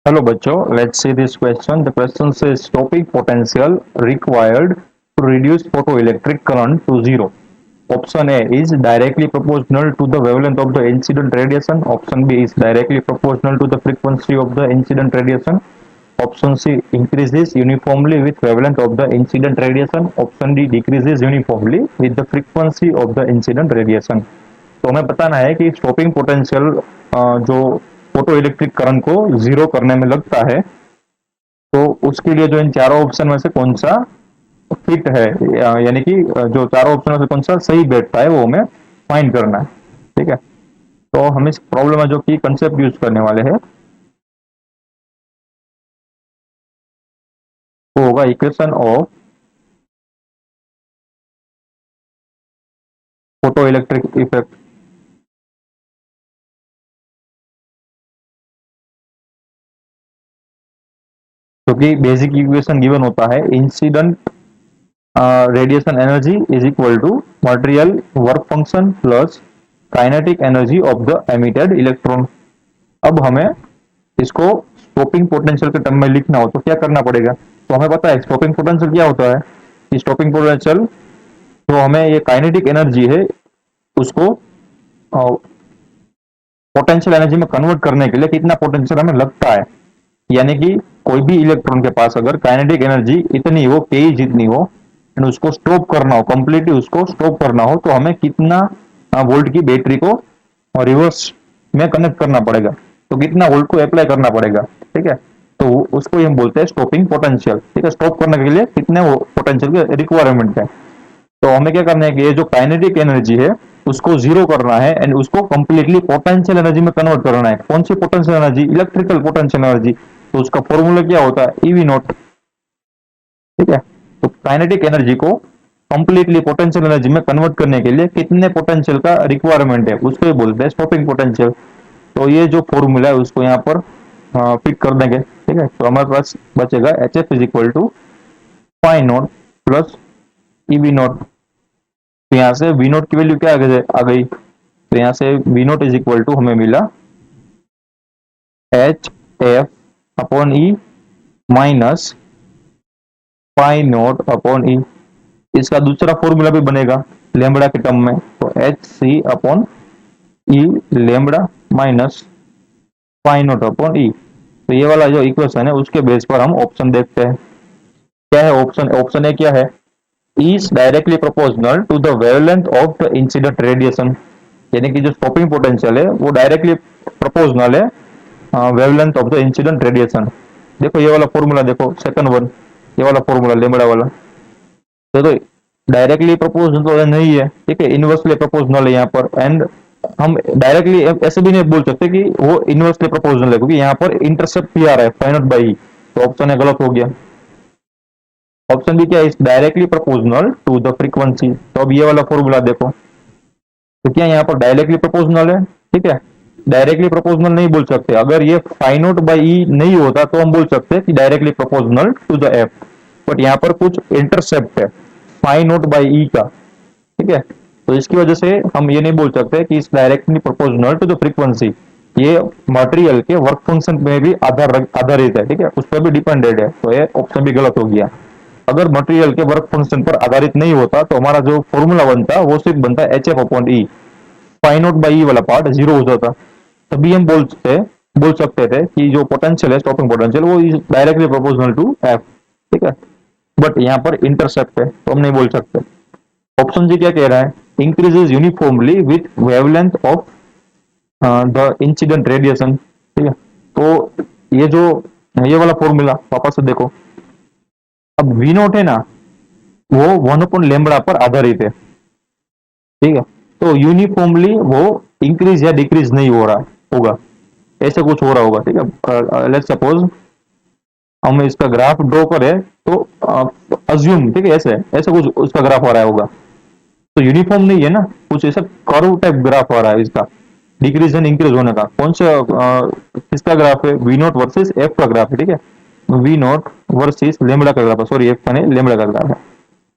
Hello बच्चों, let's see this question. The question says stopping potential required to reduce photoelectric current to zero. Option A is directly proportional to the wavelength of the incident radiation. Option B is directly proportional to the frequency of the incident radiation. Option C increases uniformly with wavelength of the incident radiation. Option D decreases uniformly with the frequency of the incident radiation. तो हमें बताना है कि stopping potential जो photo electric current को zero करने में लगता है, तो उसके लिए जो इन चारों ऑप्शन में से कौन सा फिट है, यानी कि जो चारों ऑप्शन में से कौन सा सही बैठता है वो हमें फाइंड करना है। ठीक है, तो हम इस प्रॉब्लम में जो कि कंसेप्ट यूज करने वाले हैं वो होगा equation of photoelectric effect. क्योंकि बेसिक इक्वेशन गिवन होता है incident radiation energy is equal to material work function plus kinetic energy of the emitted electron. अब हमें इसको स्टॉपिंग पोटेंशियल के टर्म में लिखना हो तो क्या करना पड़ेगा। तो हमें पता है स्टॉपिंग पोटेंशियल क्या होता है। स्टॉपिंग पोटेंशियल जो हमें ये काइनेटिक एनर्जी है उसको पोटेंशियल एनर्जी में कन्वर्ट करने के लिए कितना पोटेंशियल हमें लगता है, यानी कि कोई भी इलेक्ट्रॉन के पास अगर काइनेटिक एनर्जी इतनी हो के जितनी हो एंड उसको स्टॉप करना हो, कंप्लीटली उसको स्टॉप करना हो, तो हमें कितना वोल्ट की बैटरी को रिवर्स में कनेक्ट करना पड़ेगा, तो कितना वोल्ट को अप्लाई करना पड़ेगा। ठीक है, तो उसको हम बोलते हैं स्टॉपिंग पोटेंशियल। ठीक है, स्टॉप करने के लिए कितने पोटेंशियल की रिक्वायरमेंट है। तो हमें क्या करना है कि ये जो काइनेटिक एनर्जी है उसको जीरो करना है एंड उसको कंप्लीटली पोटेंशियल एनर्जी में कन्वर्ट करना है। कौन सी potential energy? Electrical potential energy. तो उसका फॉर्मूला क्या होता है? EV naught. ठीक है, तो काइनेटिक एनर्जी को कंप्लीटली पोटेंशियल एनर्जी में कन्वर्ट करने के लिए कितने पोटेंशियल का रिक्वायरमेंट है उसको ही बोलते हैं स्टॉपिंग पोटेंशियल। तो ये जो फॉर्मूला है उसको यहाँ पर पिक कर देंगे। ठीक है, तो हमारे पास बचेगा H F is equal to phi naught plus EV naught. तो यहाँ से वी नोट की वैल्यू क्या आ गई, तो यहाँ से V naught is equal to हमें मिला H F upon E minus phi naught upon E. इसका दूसरा फॉर्मूला भी बनेगा लेमड़ा के टर्म में, तो H C upon E lambda minus phi naught upon E. तो ये वाला जो इक्वेशन है उसके बेस पर हम ऑप्शन देखते हैं। क्या है ऑप्शन? ऑप्शन ए क्या है? is directly proportional to the wavelength of the incident radiation, यानी कि जो स्टॉपिंग पोटेंशियल है वो डायरेक्टली प्रोपोर्शनल है wavelength of the incident radiation. देखो ये वाला फॉर्मूला, देखो सेकंड वन, ये वाला फॉर्मूला लेमड़ा वाला, तो डायरेक्टली प्रोपोर्शनल तो नहीं है। ठीक है, इनवर्सली प्रोपोर्शनल है यहाँ पर। एंड हम डायरेक्टली ऐसे भी नहीं बोल सकते कि वो इनवर्सली प्रोपोर्शनल है, क्योंकि यहाँ पर इंटरसेप्ट भी आ रहा है फाइनट बाई, तो ऑप्शन है गलत हो गया। ऑप्शन बी क्या है? Directly proportional to the frequency. तो अब ये वाला फॉर्मूला देखो, तो क्या यहाँ पर डायरेक्टली प्रोपोर्शनल है? ठीक है, डायरेक्टली प्रोपोर्शनल नहीं बोल सकते। अगर ये फाई नोट बाई ई नहीं होता तो हम बोल सकते हैं कि directly proportional to the F, but यहाँ पर कुछ इंटरसेप्ट है फाई नोट बाई ई का। ठीक है, तो इसकी वजह से हम ये नहीं बोल सकते कि इस directly proportional to the frequency. ये मटेरियल के वर्क फंक्शन में भी आधारित है। ठीक है, उस पर भी डिपेंडेड है, तो ये ऑप्शन भी गलत हो गया। अगर मटेरियल के वर्क फंक्शन पर आधारित नहीं होता तो हमारा जो फॉर्मूला बनता वो सिर्फ बनता H F upon E, phi naught by E वाला पार्ट जीरो हो जाता। तभी हम बोल सकते थे कि जो पोटेंशियल है स्टॉपिंग पोटेंशियल वो is directly proportional to F. ठीक है, बट यहाँ पर इंटरसेप्ट है तो हम नहीं बोल सकते। ऑप्शन जी क्या कह रहा है? Increases uniformly with wavelength of the incident radiation. ठीक है, तो ये वाला फॉर्मूला वापस से देखो। अब वी नोट है ना, वो वन अपॉन लेमड़ा पर आधारित है। ठीक है, तो यूनिफॉर्मली वो इंक्रीज या डिक्रीज नहीं हो रहा होगा, ऐसे कुछ हो रहा होगा। ठीक है, लेट्स सपोज हम इसका ग्राफ ड्रॉ करें तो अज्यूम, ठीक है, ऐसे ऐसे कुछ उसका ग्राफ आ रहा होगा, तो यूनिफॉर्म नहीं है ना, कुछ ऐसा कर्व टाइप ग्राफ आ रहा है इसका डिक्रीज एंड इंक्रीज होने का। कौन सा किसका ग्राफ है? वी नोट वर्सेस एफ का ग्राफ है। ठीक है, वी नोट वर्सेस लेमड़ा का ग्राफ है, सॉरी एफ का नहीं लेमड़ा का ग्राफ है,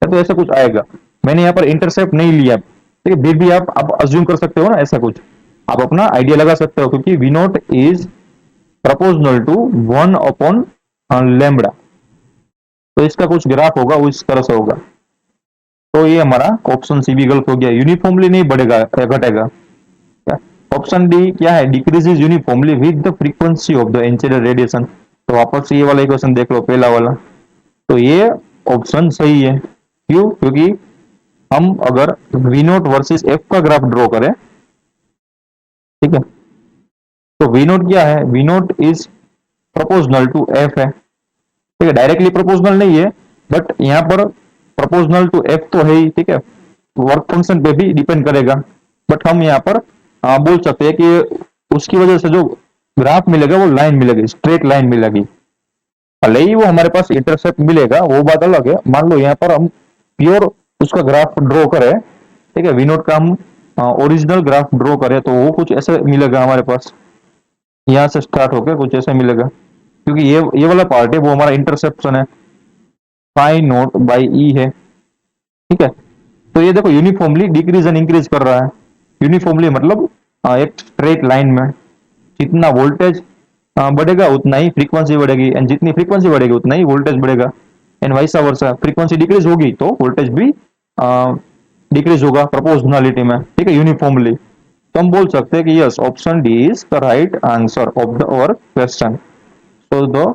तो ऐसा कुछ आएगा। मैंने यहाँ पर इंटरसेप्ट नहीं लिया। ठीक है, फिर भी आप अज्यूम कर सकते हो ना, ऐसा कुछ आप अपना आइडिया लगा सकते हो, क्योंकि V naught is proportional to 1/λ। तो इसका कुछ ग्राफ होगा वो इस तरह से होगा। तो ये हमारा ऑप्शन सी भी गलत हो गया, यूनिफॉर्मली नहीं बढ़ेगा या घटेगा। ऑप्शन डी क्या है, decreases uniformly with the frequency of the incident radiation. तो वापस ये वाला इक्वेशन देख लो, पहला वाला। तो ये ऑप्शन सही है। क्यों? क्योंकि हम अगर वी नोट वर्सेस एफ का ग्राफ ड्रॉ करें, ठीक है, तो वी नोट क्या है, V naught is proportional to F है, ठीक है, डायरेक्टली प्रोपोर्शनल नहीं है, बट यहाँ पर प्रोपोर्शनल टू एफ तो है ही, ठीक है, वर्क फंक्शन पे भी डिपेंड करेगा। बट हम यहाँ पर बोल सकते हैं कि उसकी वजह से जो ग्राफ मिलेगा वो लाइन मिलेगी, स्ट्रेट लाइन मिलेगी, भले ही वो हमारे पास इंटरसेप्ट मिलेगा, वो बात अलग है। मान लो यहाँ पर हम प्योर उसका ग्राफ ड्रॉ करें, ठीक है, वी नोट का हम ओरिजिनल ग्राफ ड्रॉ करें, तो वो कुछ ऐसे मिलेगा हमारे पास, यहाँ से स्टार्ट होकर कुछ ऐसे मिलेगा, क्योंकि ये वाला पार्ट है वो हमारा इंटरसेप्शन है, फाई नोट बाई ई है, ठीक है। तो ये देखो यूनिफॉर्मली डिक्रीज एंड इंक्रीज कर रहा है। यूनिफॉर्मली मतलब एक स्ट्रेट लाइन में जितना वोल्टेज बढ़ेगा उतना ही फ्रीक्वेंसी बढ़ेगी, एंड जितनी फ्रीक्वेंसी बढ़ेगी उतना ही वोल्टेज बढ़ेगा, and vice versa. Frequency decrease होगी तो वोल्टेज भी डिक्रीज होगा प्रोपोर्शनलिटी में, ठीक है, यूनिफॉर्मली। तो हम बोल सकते हैं कि yes, option D is the right answer of the our question. So the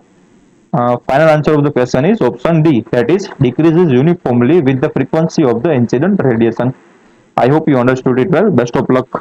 final answer of the question is option D, that is decreases uniformly with the frequency of the incident radiation. I hope you understood it well. Best of luck.